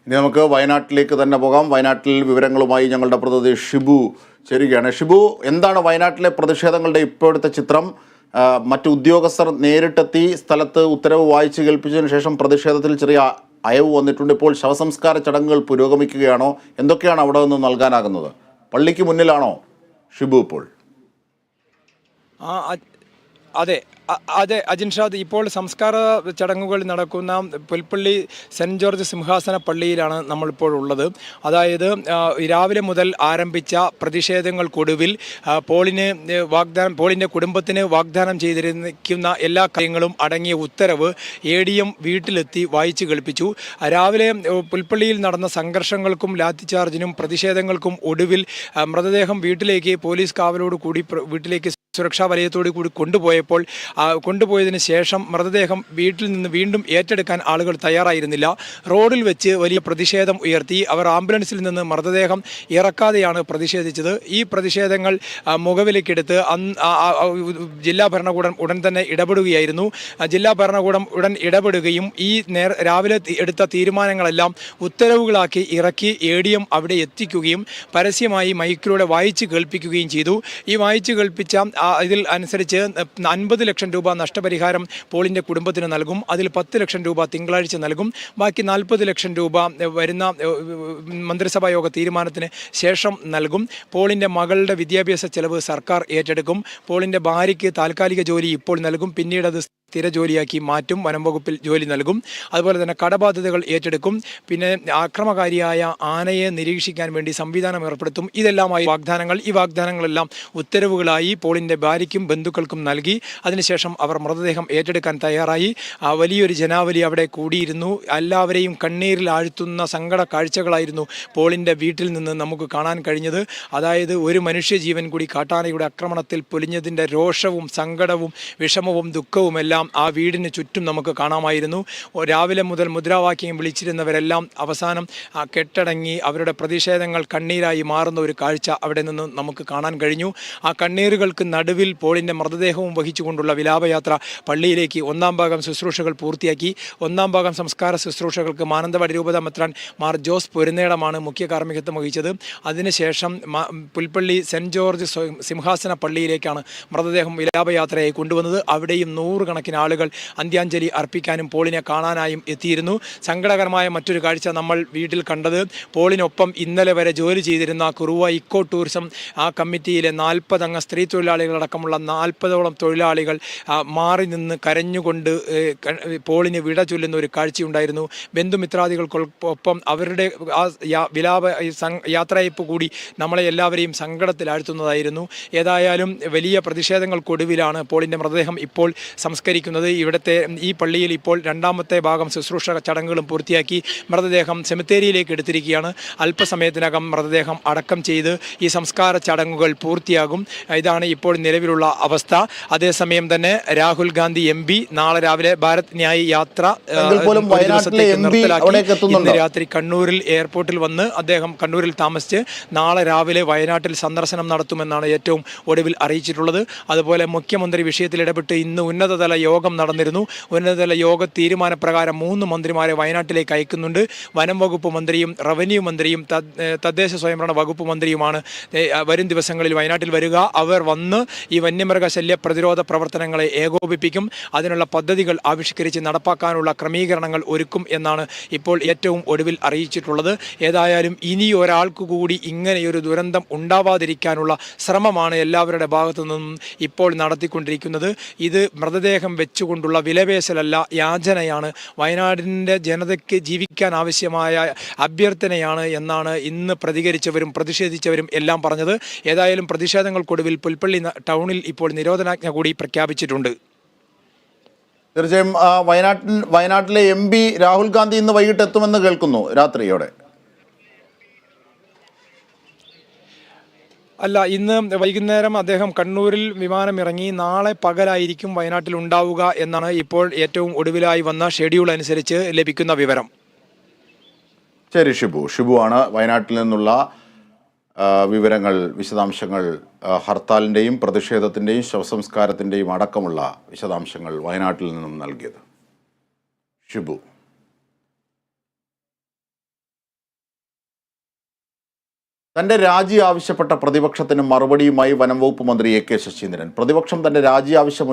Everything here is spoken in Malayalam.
ഇനി നമുക്ക് വയനാട്ടിലേക്ക് തന്നെ പോകാം. വയനാട്ടിൽ വിവരങ്ങളുമായി ഞങ്ങളുടെ പ്രതിനിധി ഷിബു ചേരുകയാണ്. ഷിബു, എന്താണ് വയനാട്ടിലെ പ്രതിഷേധങ്ങളുടെ ഇപ്പോഴത്തെ ചിത്രം? മറ്റു ഉദ്യോഗസ്ഥർ നേരിട്ടെത്തി സ്ഥലത്ത് ഉത്തരവ് വായിച്ചു കേൾപ്പിച്ചതിന് ശേഷം പ്രതിഷേധത്തിൽ ചെറിയ അയവ് വന്നിട്ടുണ്ട്. ഇപ്പോൾ ശവസംസ്കാര ചടങ്ങുകൾ പുരോഗമിക്കുകയാണോ? എന്തൊക്കെയാണ് അവിടെ നിന്ന് നൽകാനാകുന്നത്? പള്ളിക്ക് മുന്നിലാണോ ഷിബു ഇപ്പോൾ? അതെ അതെ അജിൻഷാദ്, ഇപ്പോൾ സംസ്കാര ചടങ്ങുകൾ നടക്കുന്ന പുൽപ്പള്ളി സെൻറ്റ് ജോർജ് സിംഹാസന പള്ളിയിലാണ് നമ്മളിപ്പോൾ ഉള്ളത്. അതായത് രാവിലെ മുതൽ ആരംഭിച്ച പ്രതിഷേധങ്ങൾക്കൊടുവിൽ പോളിൻ്റെ കുടുംബത്തിന് വാഗ്ദാനം ചെയ്തിരിക്കുന്ന എല്ലാ കാര്യങ്ങളും അടങ്ങിയ ഉത്തരവ് ADM വീട്ടിലെത്തി വായിച്ചു കേൾപ്പിച്ചു. രാവിലെ പുൽപ്പള്ളിയിൽ നടന്ന സംഘർഷങ്ങൾക്കും ലാത്തിചാർജിനും പ്രതിഷേധങ്ങൾക്കും ഒടുവിൽ മൃതദേഹം വീട്ടിലേക്ക് പോലീസ് കാവലോട് കൂടി വീട്ടിലേക്ക് സുരക്ഷാ വലയത്തോടു കൂടി കൊണ്ടുപോയതിന് ശേഷം മൃതദേഹം വീട്ടിൽ നിന്ന് വീണ്ടും ഏറ്റെടുക്കാൻ ആളുകൾ തയ്യാറായിരുന്നില്ല. റോഡിൽ വെച്ച് വലിയ പ്രതിഷേധം ഉയർത്തി അവർ ആംബുലൻസിൽ നിന്ന് മൃതദേഹം ഇറക്കാതെയാണ് പ്രതിഷേധിച്ചത്. ഈ പ്രതിഷേധങ്ങൾ മുഖവിലേക്കെടുത്ത് ജില്ലാ ഭരണകൂടം ഉടൻ തന്നെ ഇടപെടുകയായിരുന്നു. ജില്ലാ ഭരണകൂടം ഉടൻ ഇടപെടുകയും ഈ രാവിലെ എടുത്ത തീരുമാനങ്ങളെല്ലാം ഉത്തരവുകളാക്കി ഇറക്കി ADM അവിടെ എത്തിക്കുകയും പരസ്യമായി മൈക്കിലൂടെ വായിച്ചു കേൾപ്പിക്കുകയും ചെയ്തു. ഈ വായിച്ചു കേൾപ്പിച്ച ഇതിൽ അനുസരിച്ച് 50 ലക്ഷം രൂപ നഷ്ടപരിഹാരം പോളിൻ്റെ കുടുംബത്തിന് നൽകും. അതിൽ 10 ലക്ഷം രൂപ തിങ്കളാഴ്ച നൽകും. ബാക്കി 40 ലക്ഷം രൂപ വരുന്ന മന്ത്രിസഭാ യോഗ തീരുമാനത്തിന് ശേഷം നൽകും. പോളിൻ്റെ മകളുടെ വിദ്യാഭ്യാസ ചെലവ് സർക്കാർ ഏറ്റെടുക്കും. പോളിൻ്റെ ഭാര്യയ്ക്ക് താൽക്കാലിക ജോലി ഇപ്പോൾ നൽകും, പിന്നീട് അത് സ്ഥിര ജോലിയാക്കി മാറ്റും. വനം വകുപ്പിൽ ജോലി നൽകും. അതുപോലെ തന്നെ കടബാധ്യതകൾ ഏറ്റെടുക്കും. പിന്നെ ആക്രമകാരിയായ ആനയെ നിരീക്ഷിക്കാൻ വേണ്ടി സംവിധാനം ഏർപ്പെടുത്തും. ഇതെല്ലാമായി വാഗ്ദാനങ്ങൾ. ഈ വാഗ്ദാനങ്ങളെല്ലാം ഉത്തരവുകളായി പോളിൻ്റെ ഭാര്യയ്ക്കും ബന്ധുക്കൾക്കും നൽകി. അതിനുശേഷം അവർ മൃതദേഹം ഏറ്റെടുക്കാൻ തയ്യാറായി. വലിയൊരു ജനാവലി അവിടെ കൂടിയിരുന്നു. എല്ലാവരെയും കണ്ണീരിൽ ആഴ്ത്തുന്ന സങ്കട കാഴ്ചകളായിരുന്നു പോളിൻ്റെ വീട്ടിൽ നിന്ന് നമുക്ക് കാണാൻ കഴിഞ്ഞത്. അതായത് ഒരു മനുഷ്യജീവൻ കൂടി കാട്ടാനയുടെ ആക്രമണത്തിൽ പൊലിഞ്ഞതിൻ്റെ രോഷവും സങ്കടവും വിഷമവും ദുഃഖവുമെല്ലാം ആ വീടിന് ചുറ്റും നമുക്ക് കാണാമായിരുന്നു. രാവിലെ മുതൽ മുദ്രാവാക്യം വിളിച്ചിരുന്നവരെല്ലാം അവസാനം കെട്ടടങ്ങി അവരുടെ പ്രതിഷേധങ്ങൾ കണ്ണീരായി മാറുന്ന ഒരു കാഴ്ച അവിടെ നിന്ന് നമുക്ക് കാണാൻ കഴിഞ്ഞു. ആ കണ്ണീരുകൾക്ക് നടുവിൽ പോളിൻ്റെ മൃതദേഹവും വഹിച്ചുകൊണ്ടുള്ള വിലാപയാത്ര പള്ളിയിലേക്ക് 1-ാം ഭാഗം ശുശ്രൂഷകൾ പൂർത്തിയാക്കി. 1-ാം ഭാഗം സംസ്കാര ശുശ്രൂഷകൾക്ക് മാനന്തവാടി രൂപത മെത്രാൻ മാർ ജോസ് പൊരുന്നേടമാണ് മുഖ്യ കാർമ്മികത്വം വഹിച്ചത്. അതിനുശേഷം പുൽപ്പള്ളി സെൻറ്റ് ജോർജ് സിംഹാസന പള്ളിയിലേക്കാണ് മൃതദേഹം വിലാപയാത്രയായി കൊണ്ടുവന്നത്. അവിടെയും 100 കണക്കിന് ആളുകൾ അന്ത്യാഞ്ജലി അർപ്പിക്കാനും പോളിനെ കാണാനായും എത്തിയിരുന്നു. സങ്കടകരമായ മറ്റൊരു കാഴ്ച നമ്മൾ വീട്ടിൽ കണ്ടത്, പോളിനൊപ്പം ഇന്നലെ വരെ ജോലി ചെയ്തിരുന്ന കുറുവ ഇക്കോ ടൂറിസം കമ്മിറ്റിയിലെ 40 അംഗ സ്ത്രീ തൊഴിലാളികളടക്കമുള്ള 40ഓളം തൊഴിലാളികൾ മാറി നിന്ന് കരഞ്ഞുകൊണ്ട് പോളിന് വിട ചൊല്ലുന്ന ഒരു കാഴ്ചയുണ്ടായിരുന്നു. ബന്ധുമിത്രാദികൾക്കൊപ്പം അവരുടെ വിലാപ യാത്രയപ്പ് കൂടി നമ്മളെ എല്ലാവരെയും സങ്കടത്തിലാഴ്ത്തുന്നതായിരുന്നു. ഏതായാലും വലിയ പ്രതിഷേധങ്ങൾക്കൊടുവിലാണ് പോളിൻ്റെ മൃതദേഹം ഇപ്പോൾ സംസ്കരിക്കുന്നത്. ഇവിടുത്തെ ഈ പള്ളിയിൽ ഇപ്പോൾ 2-ാമത്തെ ഭാഗം ശുശ്രൂഷ ചടങ്ങുകളും പൂർത്തിയാക്കി സെമിത്തേരിയിലേക്ക് എടുത്തിരിക്കുകയാണ്. അല്പസമയത്തിനകം മൃതദേഹം അടക്കം ചെയ്ത് ഈ സംസ്കാര ചടങ്ങുകൾ പൂർത്തിയാകും. ഇതാണ് ഇപ്പോൾ നിലവിലുള്ള അവസ്ഥ. അതേസമയം തന്നെ രാഹുൽ ഗാന്ധി MP നാളെ രാവിലെ ഭാരത് ന്യായ് യാത്ര ഇന്ന് രാത്രി കണ്ണൂരിൽ എയർപോർട്ടിൽ വന്ന് അദ്ദേഹം കണ്ണൂരിൽ താമസിച്ച് നാളെ രാവിലെ വയനാട്ടിൽ സന്ദർശനം നടത്തുമെന്നാണ് ഏറ്റവും ഒടുവിൽ അറിയിച്ചിട്ടുള്ളത്. അതുപോലെ മുഖ്യമന്ത്രി വിഷയത്തിൽ ഇടപെട്ട് ഇന്ന് ഉന്നതതല യോഗം നടന്നിരുന്നു. ഉന്നതതല യോഗ തീരുമാനപ്രകാരം 3 മന്ത്രിമാരെ വയനാട്ടിലേക്ക് അയക്കുന്നുണ്ട്. വനം വകുപ്പ് മന്ത്രിയും റവന്യൂ മന്ത്രിയും തദ്ദേശ സ്വയംഭരണ വകുപ്പ് മന്ത്രിയുമാണ് വരും ദിവസങ്ങളിൽ വയനാട്ടിൽ വരിക. അവർ വന്ന് ഈ വന്യമൃഗശല്യ പ്രതിരോധ പ്രവർത്തനങ്ങളെ ഏകോപിപ്പിക്കും. അതിനുള്ള പദ്ധതികൾ ആവിഷ്കരിച്ച് നടപ്പാക്കാനുള്ള ക്രമീകരണങ്ങൾ ഒരുക്കും എന്നാണ് ഇപ്പോൾ ഏറ്റവും ഒടുവിൽ അറിയിച്ചിട്ടുള്ളത്. ഏതായാലും ഇനി ഒരാൾക്ക് കൂടി ഇങ്ങനെയൊരു ദുരന്തം ഉണ്ടാവാതിരിക്കാനുള്ള ശ്രമമാണ് എല്ലാവരുടെ ഭാഗത്തു നിന്നും ഇപ്പോൾ നടത്തിക്കൊണ്ടിരിക്കുന്നത്. ഇത് മൃതദേഹം വെച്ചുകൊണ്ടുള്ള വിലപേശലല്ല, യാചനയാണ്. വയനാടിൻ്റെ ജനതയ്ക്ക് ജീവിക്കാൻ ആവശ്യമായ അഭ്യർത്ഥനയാണ് എന്നാണ് ഇന്ന് പ്രതികരിച്ചവരും പ്രതിഷേധിച്ചവരും എല്ലാം പറഞ്ഞത്. ഏതായാലും പ്രതിഷേധങ്ങൾക്കൊടുവിൽ പുൽപ്പള്ളി ടൗണിൽ ഇപ്പോൾ നിരോധനാജ്ഞ കൂടി പ്രഖ്യാപിച്ചിട്ടുണ്ട്. തീർച്ചയായും വയനാട്ടിലെ MP രാഹുൽ ഗാന്ധി ഇന്ന് വൈകിട്ട് എത്തുമെന്ന് കേൾക്കുന്നു, രാത്രിയോടെ. അല്ല, ഇന്ന് വൈകുന്നേരം അദ്ദേഹം കണ്ണൂരിൽ വിമാനമിറങ്ങി നാളെ പകലായിരിക്കും വയനാട്ടിൽ ഉണ്ടാവുക എന്നാണ് ഇപ്പോൾ ഏറ്റവും ഒടുവിലായി വന്ന ഷെഡ്യൂൾ അനുസരിച്ച് ലഭിക്കുന്ന വിവരം. ശരി, ഷിബുവാണ് വയനാട്ടിൽ നിന്നുള്ള വിവരങ്ങൾ, വിശദാംശങ്ങൾ, ഹർത്താലിൻ്റെയും പ്രതിഷേധത്തിൻ്റെയും ശവസംസ്കാരത്തിൻ്റെയും അടക്കമുള്ള വിശദാംശങ്ങൾ വയനാട്ടിൽ നിന്നും നൽകിയത്. ഷിബു. തന്റെ രാജി ആവശ്യപ്പെട്ട പ്രതിപക്ഷത്തിന് മറുപടിയുമായി വനം വകുപ്പ് മന്ത്രി എ കെ ശശീന്ദ്രൻ. പ്രതിപക്ഷം തന്റെ രാജി ആവശ്യം